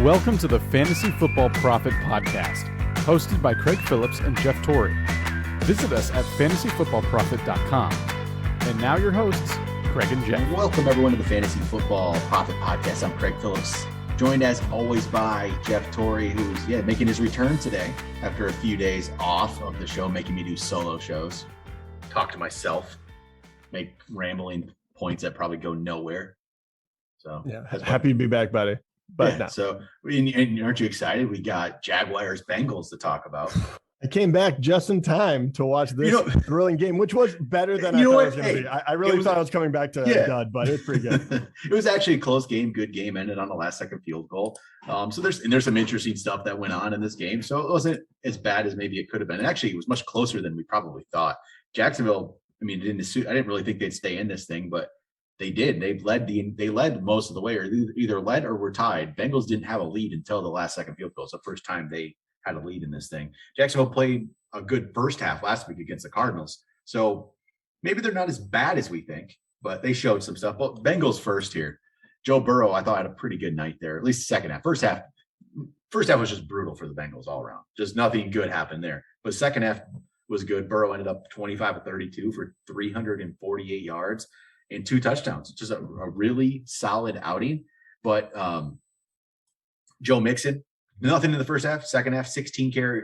Welcome to the Fantasy Football Profit Podcast, hosted by Craig Phillips and Jeff Torrey. Visit us at fantasyfootballprofit.com. And now your hosts, Craig and Jeff. Welcome everyone to the Fantasy Football Profit Podcast. I'm Craig Phillips, joined as always by Jeff Torrey, who's making his return today after a few days off of the show, making me do solo shows, talk to myself, make rambling points that probably go nowhere. So happy to be back, buddy. But no. So and aren't you excited? We got Jaguars Bengals to talk about. I came back just in time to watch this thrilling game, which was better than I thought it was going to be. I really thought I was coming back to a dud, but it was pretty good. It was actually a close game, good game, ended on the last second field goal. So there's some interesting stuff that went on in this game. So it wasn't as bad as maybe it could have been. And actually, it was much closer than we probably thought. Jacksonville, I didn't really think they'd stay in this thing, but they did. They led most of the way, or either led or were tied. Bengals didn't have a lead until the last second field goal. It's the first time they had a lead in this thing. Jacksonville played a good first half last week against the Cardinals. So maybe they're not as bad as we think, but they showed some stuff. But Bengals first here. Joe Burrow, I thought, had a pretty good night there, at least the second half. First half was just brutal for the Bengals all around. Just nothing good happened there. But second half was good. Burrow ended up 25 of 32 for 348 yards and 2 touchdowns. Just a really solid outing. But Joe Mixon, nothing in the first half. Second half, 16 carry,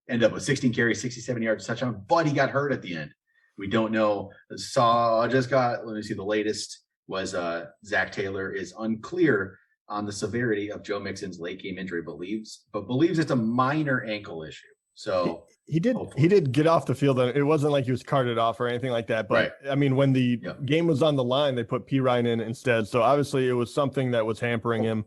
ended up with 16 carries, 67 yards, touchdown. But he got hurt at the end. We don't know. Let me see. The latest was Zach Taylor is unclear on the severity of Joe Mixon's late game injury. Believes it's a minor ankle issue. So he did get off the field. It wasn't like he was carted off or anything like that. But right. When the game was on the line, they put P. Ryan in instead. So obviously it was something that was hampering him.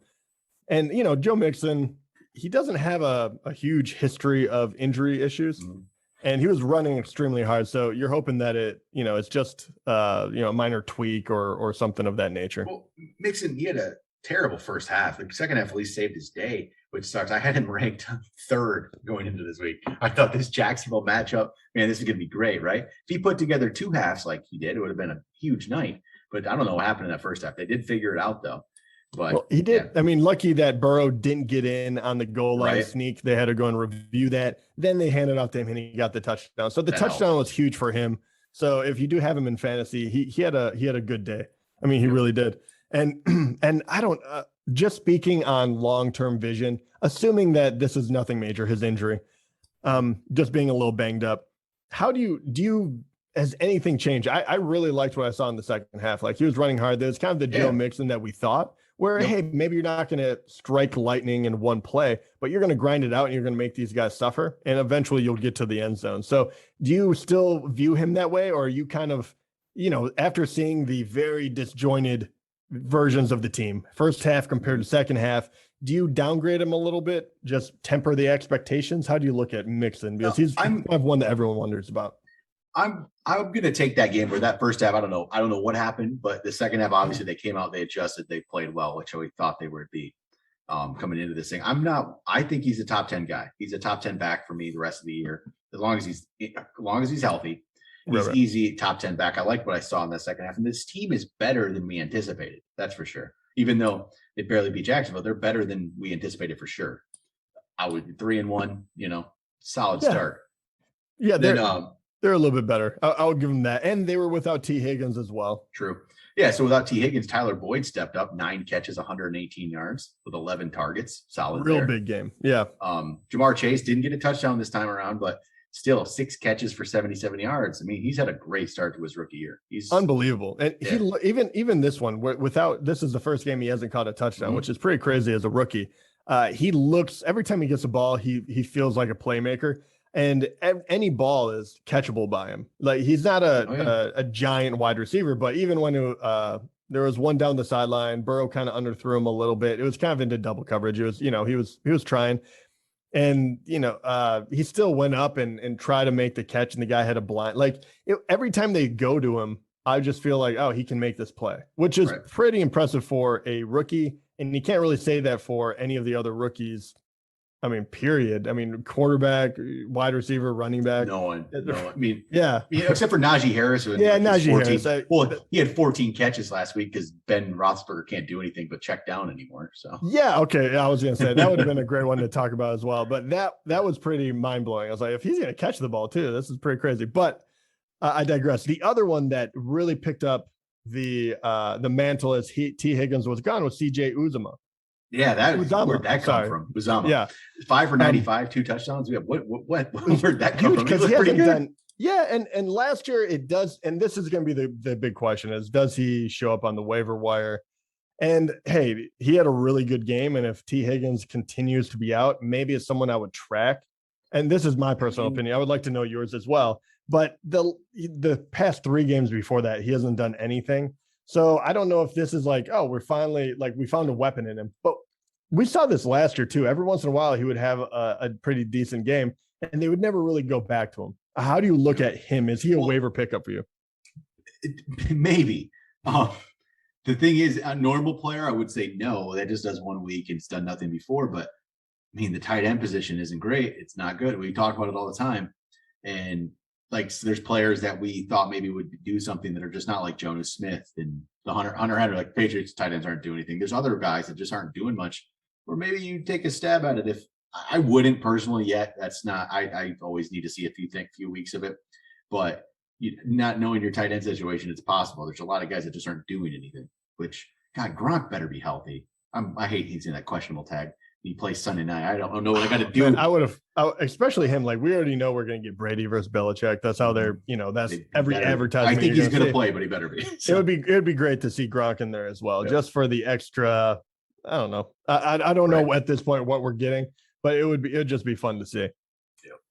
And, Joe Mixon, he doesn't have a huge history of injury issues. Mm-hmm. And he was running extremely hard. So you're hoping that it's just, a minor tweak or something of that nature. Well, Mixon, he had a terrible first half. The second half at least saved his day, which sucks. I had him ranked third going into this week. I thought this Jacksonville matchup, this is going to be great, right? If he put together 2 halves like he did, it would have been a huge night. But I don't know what happened in that first half. They did figure it out, though. But he did. Yeah. Lucky that Burrow didn't get in on the goal line sneak. They had to go and review that. Then they handed off to him and he got the touchdown. So the touchdown was huge for him. So if you do have him in fantasy, he had a good day. He really did. And I don't just speaking on long-term vision, assuming that this is nothing major, his injury, just being a little banged up. How has anything changed? I really liked what I saw in the second half. Like he was running hard. There's kind of the Joe Mixon that we thought where, hey, maybe you're not going to strike lightning in one play, but you're going to grind it out and you're going to make these guys suffer. And eventually you'll get to the end zone. So do you still view him that way? Or are you kind of, after seeing the very disjointed versions of the team, first half compared to second half, do you downgrade him a little bit? Just temper the expectations? How do you look at Mixon? Because he's kind of one that everyone wonders about. I'm going to take that game where that first half, I don't know what happened, but the second half, obviously they came out, they adjusted, they played well, which we thought they would be coming into this thing. I think he's a top 10 guy. He's a top 10 back for me the rest of the year. As long as he's healthy, he's easy top 10 back. I like what I saw in the second half. And this team is better than we anticipated. That's for sure. Even though they barely beat Jacksonville, they're better than we anticipated for sure. I would 3-1, solid start. Yeah. They're a little bit better. I'll give them that. And they were without T. Higgins as well. True. Yeah, so without T. Higgins, Tyler Boyd stepped up, 9 catches, 118 yards with 11 targets. Solid Real there. Big game. Yeah. Jamar Chase didn't get a touchdown this time around, but still 6 catches for 77 yards. He's had a great start to his rookie year. He's unbelievable. And he even this one, this is the first game he hasn't caught a touchdown, which is pretty crazy as a rookie. He looks, every time he gets a ball, he feels like a playmaker. And any ball is catchable by him. Like he's not a giant wide receiver, but even when there was one down the sideline, Burrow kind of underthrew him a little bit. It was kind of into double coverage. It was, he was trying, and he still went up and tried to make the catch, and the guy had a blind. Every time they go to him, I just feel like, oh, he can make this play, which is pretty impressive for a rookie. And you can't really say that for any of the other rookies I mean, period. I mean, quarterback, wide receiver, running back. No one. I mean, yeah, except for Najee Harris. Najee 14, Harris. He had 14 catches last week because Ben Roethlisberger can't do anything but check down anymore. So yeah, okay. I was gonna say that would have been a great one to talk about as well. But that was pretty mind blowing. I was like, if he's gonna catch the ball too, this is pretty crazy. But I digress. The other one that really picked up the mantle as T. Higgins was gone was C.J. Uzomah. Yeah, where'd that come from? Uzomah. Yeah, 5 for 95, 2 touchdowns. Yeah, what? Where'd that come from? Because he hasn't done. Yeah, and last year it does, and this is going to be the big question: is does he show up on the waiver wire? And hey, he had a really good game, and if T. Higgins continues to be out, maybe it's someone I would track. And this is my personal opinion. I would like to know yours as well. But the past 3 games before that, he hasn't done anything. So I don't know if this is like, oh, we're finally like we found a weapon in him. But we saw this last year too. Every once in a while, he would have a pretty decent game, and they would never really go back to him. How do you look at him? Is he a waiver pickup for you? Maybe. The thing is, a normal player, I would say no. That just does 1 week and it's done nothing before. But I mean, the tight end position isn't great. It's not good. We talk about it all the time. And like, so there's players that we thought maybe would do something that are just not like Jonas Smith and the Hunter Henry, like Patriots tight ends aren't doing anything. There's other guys that just aren't doing much. Or maybe you take a stab at it. If I wouldn't personally yet, that's not, I always need to see a few weeks of it, but not knowing your tight end situation, it's possible. There's a lot of guys that just aren't doing anything, which God, Gronk better be healthy. I hate he's in that questionable tag. He plays Sunday night. I don't know what I got to do. Man, I would have, especially him. Like we already know we're going to get Brady versus Belichick. That's how they're, that's every advertisement. I think he's going to play, but he better be. So. It'd be great to see Gronk in there as well, just for the extra. I don't know. I don't know at this point what we're getting, but it'd just be fun to see.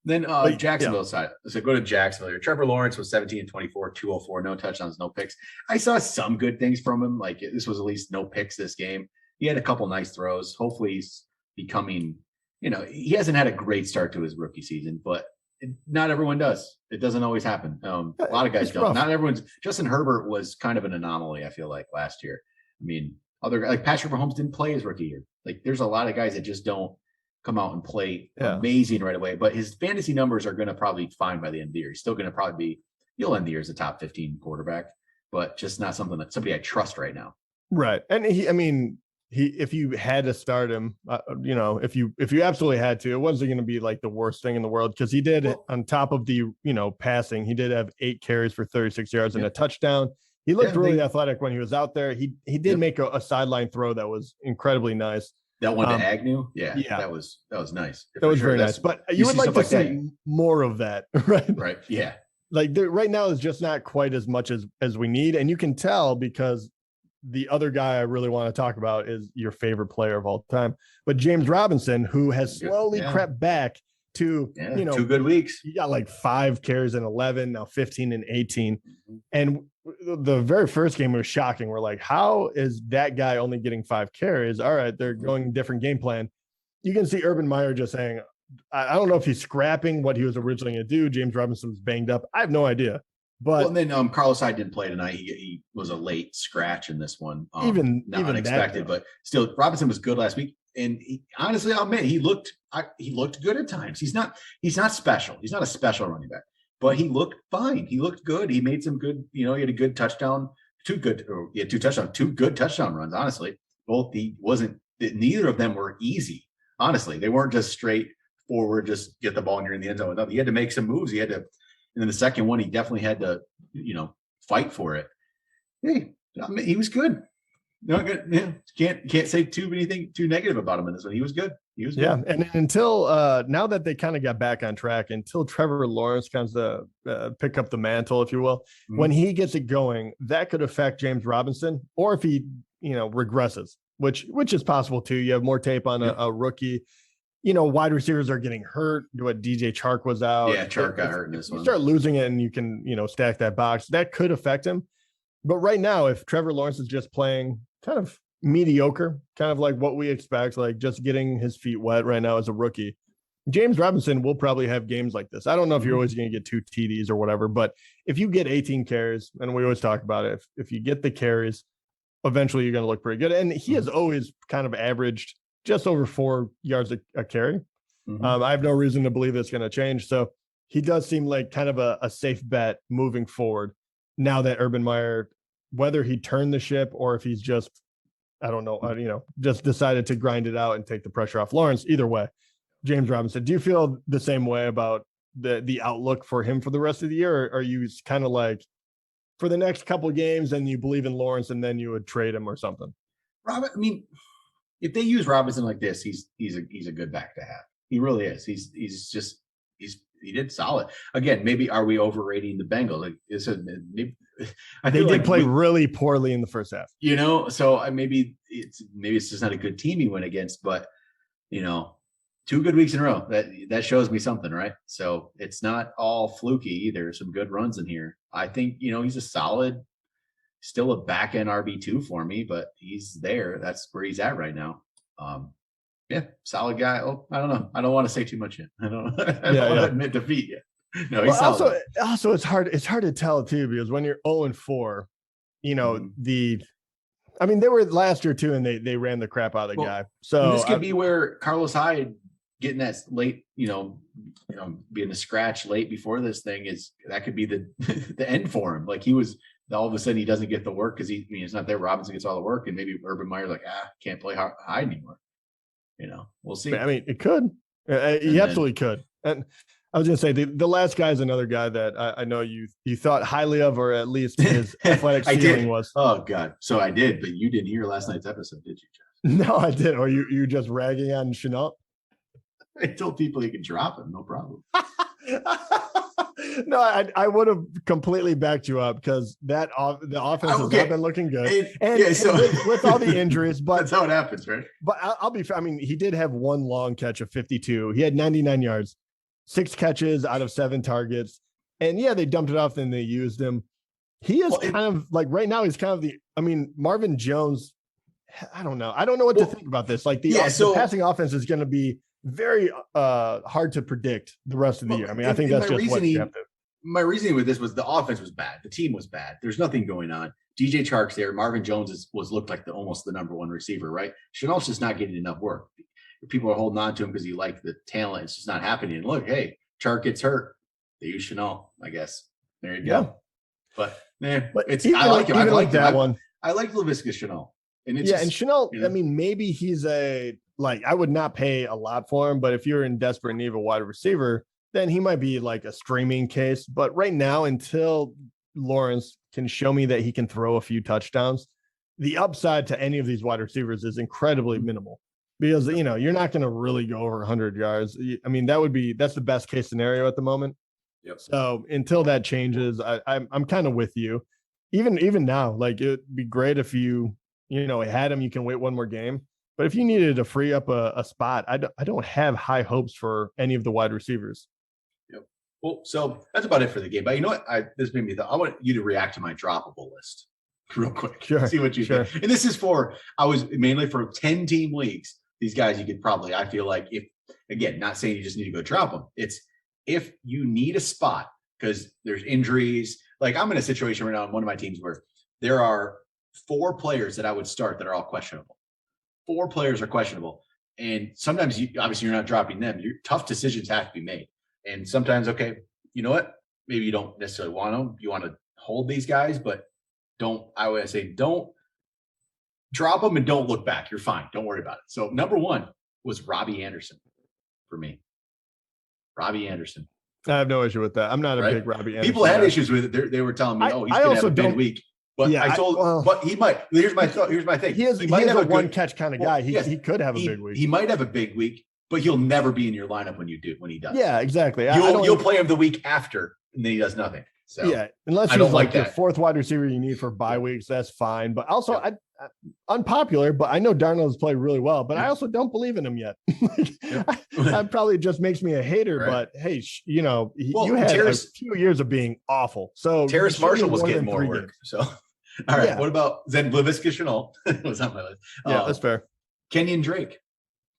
Then Jacksonville side. So go to Jacksonville here. Trevor Lawrence was 17-24, 204, no touchdowns, no picks. I saw some good things from him. Like this was at least no picks this game. He had a couple nice throws. Hopefully he's becoming, he hasn't had a great start to his rookie season, but not everyone does. It doesn't always happen. A lot of guys don't. Rough. Not everyone's. Justin Herbert was kind of an anomaly, I feel like, last year. I mean, like Patrick Mahomes didn't play his rookie year. Like there's a lot of guys that just don't come out and play amazing right away. But his fantasy numbers are going to probably be fine by the end of the year. He's still going to probably be, he'll end the year as a top 15 quarterback, but just not somebody I trust right now. Right. And if you had to start him, if you absolutely had to, it wasn't going to be like the worst thing in the world because he did on top of the, passing, he did have 8 carries for 36 yards and a touchdown. He looked really athletic when he was out there. He did make a sideline throw that was incredibly nice. That one to Agnew? Yeah. That was nice. That was very nice. But you would like to see more of that, right? Right. Yeah. Like right now is just not quite as much as we need. And you can tell because the other guy I really want to talk about is your favorite player of all time, but James Robinson, who has slowly crept back to, 2 good weeks. He got like 5 carries in 11, now 15 and 18. Mm-hmm. And the very first game was shocking. We're like, how is that guy only getting 5 carries? All right, they're going different game plan. You can see Urban Meyer just saying, I don't know if he's scrapping what he was originally going to do. James Robinson was banged up. I have no idea. But and then Carlos Hyde didn't play tonight. He was a late scratch in this one. Even unexpected, but still, Robinson was good last week. And honestly, I'll admit he looked good at times. He's not special. He's not a special running back, but he looked fine. He looked good. He made some good. He had a good touchdown. 2 good touchdown runs. Honestly, neither of them were easy. Honestly, they weren't just straight forward. Just get the ball and you're in the end zone. No, he had to make some moves. He had to. And then the second one, he definitely had to, fight for it. Hey, he was good. No good. Yeah, can't say anything too negative about him in this one. He was good. Yeah, and until now that they kind of got back on track, until Trevor Lawrence comes to pick up the mantle, if you will, when he gets it going, that could affect James Robinson, or if he regresses, which is possible too. You have more tape on a rookie. Wide receivers are getting hurt. What DJ Chark was out. Yeah, Chark got hurt in this one. You start losing it and you can, stack that box. That could affect him. But right now, if Trevor Lawrence is just playing kind of mediocre, kind of like what we expect, like just getting his feet wet right now as a rookie, James Robinson will probably have games like this. I don't know if you're always going to get 2 TDs or whatever, but if you get 18 carries, and we always talk about it, if you get the carries, eventually you're going to look pretty good. And he has always kind of averaged just over 4 yards a carry. I have no reason to believe it's going to change. So he does seem like kind of a safe bet moving forward. Now that Urban Meyer, whether he turned the ship or if he's just, I don't know, just decided to grind it out and take the pressure off Lawrence. Either way, James Robinson, do you feel the same way about the outlook for him for the rest of the year? Or are you kind of like for the next couple of games and you believe in Lawrence and then you would trade him or something? I mean, if they use Robinson like this, he's a good back to have. He really is. He did solid. Again, maybe are we overrating the Bengals? Like they did play really poorly in the first half. So maybe it's just not a good team he went against, but 2 good weeks in a row. That shows me something, right? So it's not all fluky either. Some good runs in here. I think he's a solid, still a back end RB2 for me, but he's there. That's where he's at right now. Yeah, solid guy. Oh, I don't know. I don't want to say too much yet. I don't want to admit defeat yet. No, he's solid. Also, it's hard to tell too, because when you're 0-4, they were last year too, and they ran the crap out of the guy. So this could be where Carlos Hyde getting that late, being a scratch late before this thing that could be the the end for him. Like he was all of a sudden he doesn't get the work because he's not there. Robinson gets all the work, and maybe Urban Meyer's like, can't play Hyde anymore. We'll see. I mean, it could. He absolutely could. And I was going to say the last guy is another guy that I know you thought highly of, or at least his athletic ceiling was. Oh God, so I did, but you didn't hear last night's episode, did you, Jeff? No, I did. Or you just ragging on Chenault? I told people you could drop him, no problem. No, I would have completely backed you up because the offense has not been looking good, and with all the injuries. But that's how it happens, right? But I'll be. I mean, he did have one long catch of 52. He had 99 yards, 6 catches out of 7 targets, and they dumped it off and they used him. He is kind of like right now. He's kind of Marvin Jones. I don't know what to think about this. Like the passing offense is going to be very hard to predict the rest of the year. I mean, I think that's just what you have to. My reasoning with this was the offense was bad. The team was bad. There's nothing going on. DJ Chark's there. Marvin Jones looked like almost the number 1 receiver, right? Chenault's just not getting enough work. People are holding on to him because he liked the talent. It's just not happening. And look, hey, Chark gets hurt. They use Chenault, I guess. There you go. But I like him. I like that one. I like Laviska Chenault. And Chenault, I mean, maybe he's I would not pay a lot for him, but if you're in desperate need of a wide receiver, then he might be like a streaming case. But right now, until Lawrence can show me that he can throw a few touchdowns, the upside to any of these wide receivers is incredibly minimal because, you're not going to really go over 100 yards. I mean, that's the best case scenario at the moment. Yep. So until that changes, I'm kind of with you. Even now, like it'd be great if you had him, you can wait one more game. But if you needed to free up a spot, I don't have high hopes for any of the wide receivers. Yep. Well, so that's about it for the game. But you know what? This made me thought. I want you to react to my droppable list real quick. Sure. See what you think. And this is mainly for 10-team leagues. These guys you could probably, I feel like not saying you just need to go drop them. It's if you need a spot because there's injuries. Like I'm in a situation right now on one of my teams where there are 4 players that I would start that are all questionable. 4 players are questionable. And sometimes obviously you're not dropping them. Tough decisions have to be made. And sometimes, okay, you know what? Maybe you don't necessarily want them. You want to hold these guys, but don't drop them and don't look back. You're fine. Don't worry about it. So number 1 was Robbie Anderson for me. Robbie Anderson. I have no issue with that. I'm not a big Robbie Anderson. People had issues with it. They were telling me, he's going to have a big week. But but he might. Here's my thing. He might have a one catch kind of guy. He could have a big week. He might have a big week, but he'll never be in your lineup when he does. Yeah, exactly. You'll play him the week after, and then he does nothing. So unless he's like your 4th wide receiver you need for bye weeks, that's fine. But also, unpopular. But I know Darnold's played really well, but I also don't believe in him yet. That probably just makes me a hater. Right. But hey, you had a few years of being awful. So Terrace Marshall was getting more work. Games. So all right, what about then Laviska Chenault? Was on my list. Yeah, that's fair. Kenyon Drake.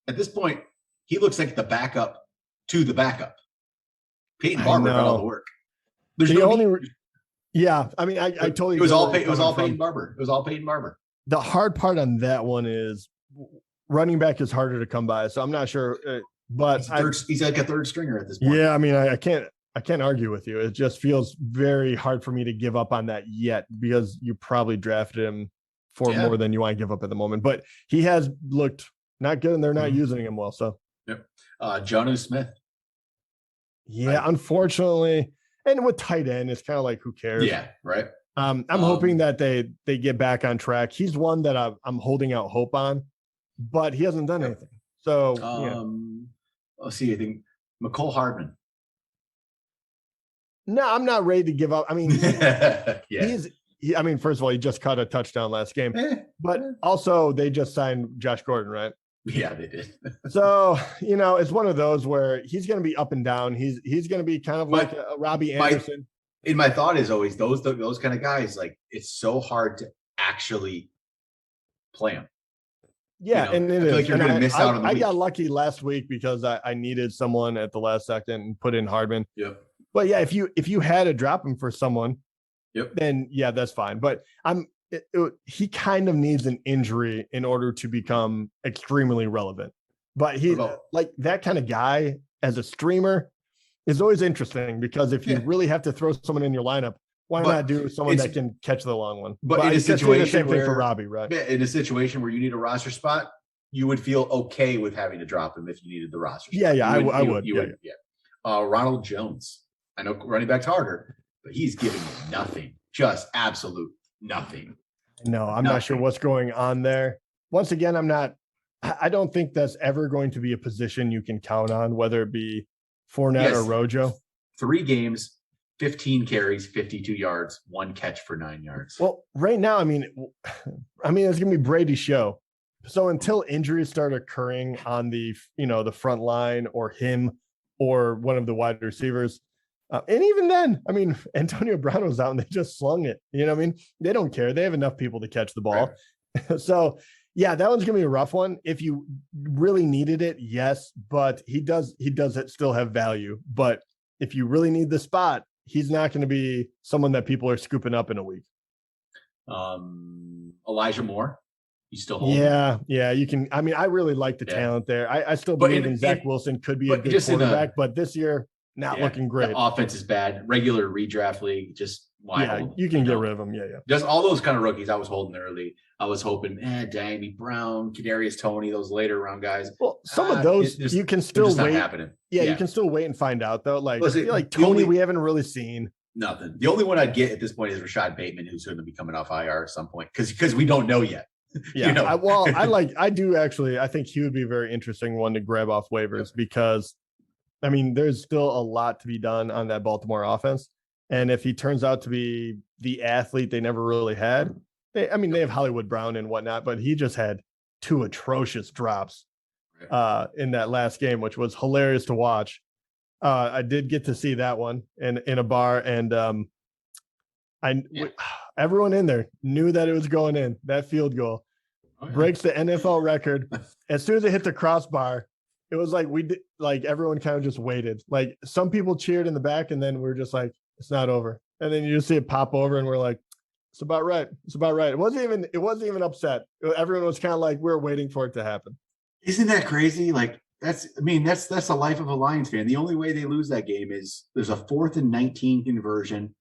At this point, he looks like the backup to the backup. Peyton Barber got all the work. There's I mean, I totally. It was all Peyton Barber. It was all Peyton Barber. The hard part on that one is running back is harder to come by. So I'm not sure But he's like a third stringer at this point. Yeah, I mean, I can't argue with you. It just feels very hard for me to give up on that yet because you probably drafted him for more than you want to give up at the moment. But he has looked not good, and they're not using him well. So, Jonnu Smith. Yeah, unfortunately, and with tight end, it's kind of like who cares? Yeah, right. I'm hoping that they get back on track. He's one that I'm holding out hope on, but he hasn't done anything. So, let's see. I think McCole Hardman. No, I'm not ready to give up. I mean, I mean, first of all, he just caught a touchdown last game, but also they just signed Josh Gordon, right? Yeah, they did. So, it's one of those where he's going to be up and down. He's going to be kind of like a Robbie Anderson. My thought is always those kind of guys, like, it's so hard to actually play them. Yeah, and it is. Like you're going to miss out on the week. I got lucky last week because I needed someone at the last second and put in Hardman. Yep. But yeah, if you had to drop him for someone, then yeah, that's fine. But he kind of needs an injury in order to become extremely relevant. But he's like that kind of guy as a streamer is always interesting because if you really have to throw someone in your lineup, why not do someone that can catch the long one? But in a situation same thing for Robbie, right? In a situation where you need a roster spot, you would feel okay with having to drop him if you needed the roster spot. Yeah, I would. Ronald Jones. I know running back's harder, but he's giving me nothing. Just absolute nothing. No, I'm not sure what's going on there. Once again, I don't think that's ever going to be a position you can count on, whether it be Fournette or Rojo. 3 games, 15 carries, 52 yards, 1 catch for 9 yards. Well, right now, I mean, it's going to be Brady's show. So until injuries start occurring on the front line or him or one of the wide receivers, and even then, I mean, Antonio Brown was out and they just slung it. You know what I mean? They don't care. They have enough people to catch the ball. Right. So, yeah, that one's going to be a rough one. If you really needed it, yes, but he does still have value. But if you really need the spot, he's not going to be someone that people are scooping up in a week. Elijah Moore. He's still holding. Yeah, you can. I mean, I really like the talent there. I still believe in Zach Wilson could be a good quarterback, but this year, not looking great. The offense is bad. Regular redraft league, just why hold him? You can get rid of them. Yeah. Just all those kind of rookies I was holding early. I was hoping, Danny Brown, Kadarius Toney, those later round guys. Well, some of those you can still wait. Not happening. Yeah, you can still wait and find out though. Like Toney, we haven't really seen. Nothing. The only one I'd get at this point is Rashad Bateman, who's going to be coming off IR at some point because we don't know yet. Yeah. I do actually. I think he would be a very interesting one to grab off waivers because, I mean, there's still a lot to be done on that Baltimore offense. And if he turns out to be the athlete they never really had, they have Hollywood Brown and whatnot, but he just had 2 atrocious drops in that last game, which was hilarious to watch. I did get to see that one in a bar, and everyone in there knew that it was going in. That field goal breaks the NFL record. As soon as it hit the crossbar, it was like everyone kind of just waited. Like some people cheered in the back, and then we're just like, it's not over. And then you just see it pop over, and we're like, it's about right. It's about right. It wasn't even upset. Everyone was kind of like, we're waiting for it to happen. Isn't that crazy? Like that's the life of a Lions fan. The only way they lose that game is there's a 4th and 19 conversion,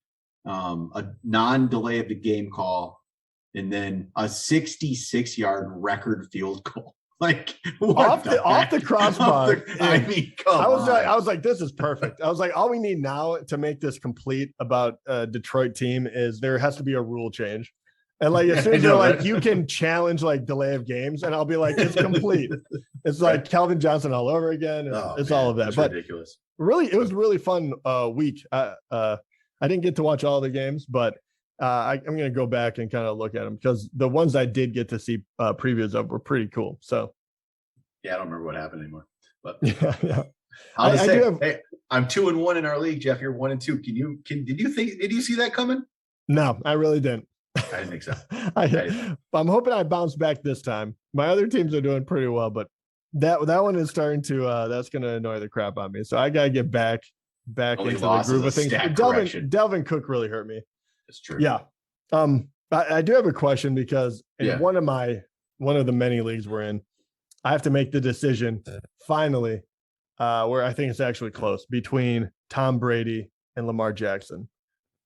a non-delay of the game call, and then a 66-yard record field goal. Like off the crossbar. I mean, I was like, this is perfect. I was like, all we need now to make this complete about a Detroit team is there has to be a rule change. And like as soon as they're like, you can challenge like delay of games, and I'll be like, it's complete. It's like Calvin Johnson all over again. It's all of that. But ridiculous. Really, it was a really fun week. I didn't get to watch all the games, but I'm going to go back and kind of look at them because the ones I did get to see previews of were pretty cool. So, yeah, I don't remember what happened anymore. But yeah. I'm 2-1 in our league, Jeff. You're 1-2. Did you see that coming? No, I really didn't. I didn't think so. I'm hoping I bounce back this time. My other teams are doing pretty well, but that one is starting to that's going to annoy the crap out of me. So I got to get back into the groove of things. Delvin Cook really hurt me. It's true. Yeah. I do have a question because in one of the many leagues we're in, I have to make the decision finally where I think it's actually close between Tom Brady and Lamar Jackson.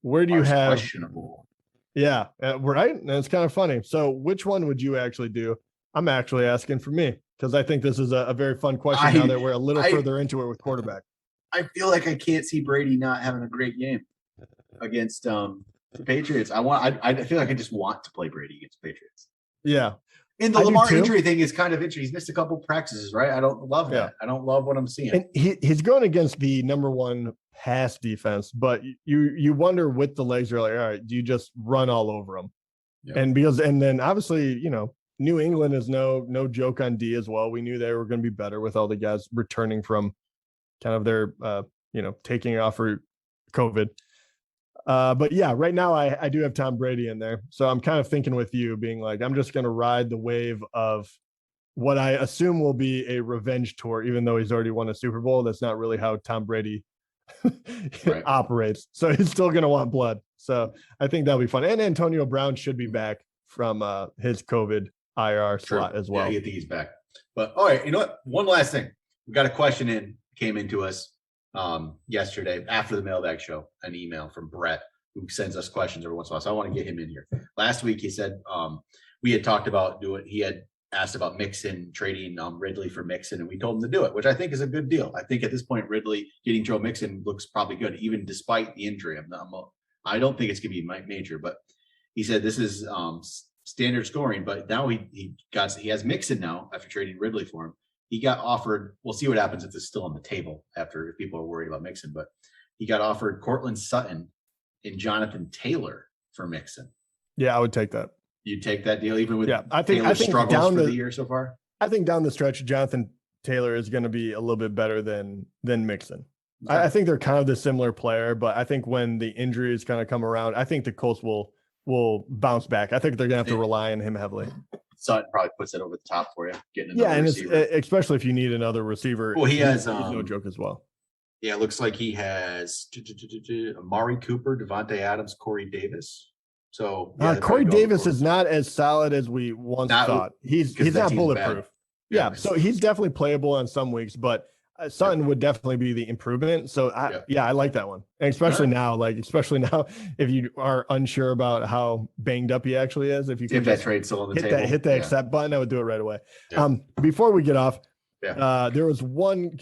Where do you have questionable? Yeah, right. And it's kind of funny. So which one would you actually do? I'm actually asking for me because I think this is a very fun question now that we're a little further into it with quarterback. I feel like I can't see Brady not having a great game against the Patriots. I feel like I just want to play Brady against the Patriots. Yeah. And the Lamar injury thing is kind of interesting. He's missed a couple practices, right? I don't love that. Yeah. I don't love what I'm seeing. And he's going against the number one pass defense, but you wonder with the legs, you're like, all right, do you just run all over them? Yep. And then obviously, New England is no joke on D as well. We knew they were going to be better with all the guys returning from kind of their taking off for COVID. But yeah, right now I do have Tom Brady in there. So I'm kind of thinking with you being like, I'm just going to ride the wave of what I assume will be a revenge tour, even though he's already won a Super Bowl. That's not really how Tom Brady operates. So he's still going to want blood. So I think that'll be fun. And Antonio Brown should be back from his COVID IR slot as well. Yeah, I think he's back. But all right, you know what? One last thing. We got a question came into us yesterday after the mailbag show, an email from Brett who sends us questions every once in a while. So I want to get him in here. Last week he said we had talked about he had asked about Mixon, trading Ridley for Mixon, and we told him to do it, which I think is a good deal. I think at this point Ridley getting Joe Mixon looks probably good, even despite the injury. I don't think it's going to be major, but he said this is standard scoring. But now he has Mixon now after trading Ridley for him. He got offered, we'll see what happens if it's still on the table after if people are worried about Mixon, but he got offered Cortland Sutton and Jonathan Taylor for Mixon. Yeah, I would take that. You'd take that deal even with I think struggles for the year so far? I think down the stretch, Jonathan Taylor is going to be a little bit better than Mixon. Okay. I think they're kind of the similar player, but I think when the injuries kind of come around, I think the Colts will bounce back. I think they're going to have to rely on him heavily. Sutton probably puts it over the top for you. And especially if you need another receiver. Well, he has no joke as well. Yeah, it looks like he has Amari Cooper, Devontae Adams, Corey Davis. So Corey Davis is not as solid as we once thought. He's not bulletproof. Yeah, so he's definitely playable on some weeks, but Sutton would definitely be the improvement. So I like that one, and especially now if you are unsure about how banged up he actually is, if you can that trade still on the table, hit the accept button, I would do it right away. Yeah. Before we get off, there was one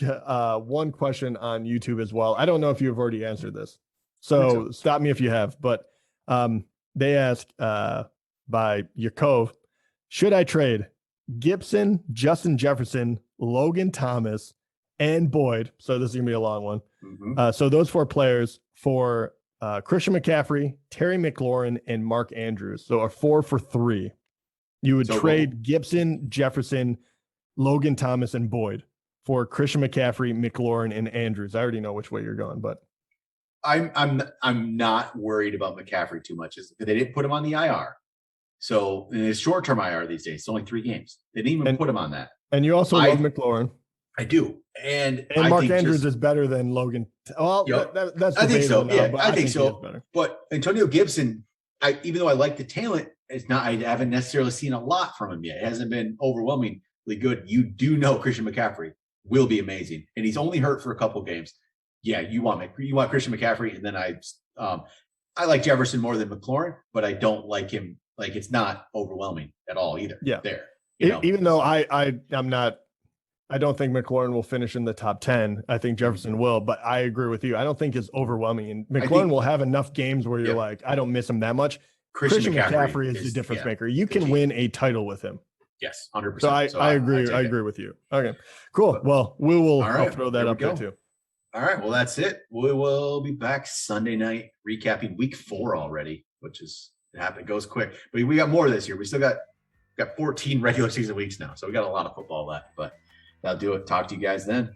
question on YouTube as well. I don't know if you've already answered this, so stop me if you have. But they asked by Yakov, should I trade Gibson, Justin Jefferson, Logan Thomas, and Boyd? So this is gonna be a long one. Mm-hmm. So those four players for Christian McCaffrey, Terry McLaurin, and Mark Andrews. So a 4 for 3. You would trade Gibson, Jefferson, Logan Thomas, and Boyd for Christian McCaffrey, McLaurin, and Andrews. I already know which way you're going, but I'm not worried about McCaffrey too much. They didn't put him on the IR. So in his short-term IR these days, it's only 3 games. They didn't even put him on that. And you also love McLaurin. I do. And Mark Andrews is better than Logan. Well, that's I think so. Now, yeah, I think so. But Antonio Gibson, even though I like the talent, I haven't necessarily seen a lot from him yet. It hasn't been overwhelmingly good. You do know Christian McCaffrey will be amazing, and he's only hurt for a couple games. Yeah, you want Christian McCaffrey, and then I like Jefferson more than McLaurin, but I don't like him. Like, it's not overwhelming at all either. Yeah, even though I'm not. I don't think McLaurin will finish in the top 10. I think Jefferson will, but I agree with you. I don't think it's overwhelming. And McLaurin will have enough games where you're like, I don't miss him that much. Christian McCaffrey is the difference maker. You can win a title with him. Yes, 100%. So I agree. I agree with you. Okay, cool. Well, I'll throw that up there too. All right. Well, that's it. We will be back Sunday night recapping week 4 already, which is it goes quick. But we got more this year. We still got 14 regular season weeks now. So we got a lot of football left, but that'll do it. Talk to you guys then.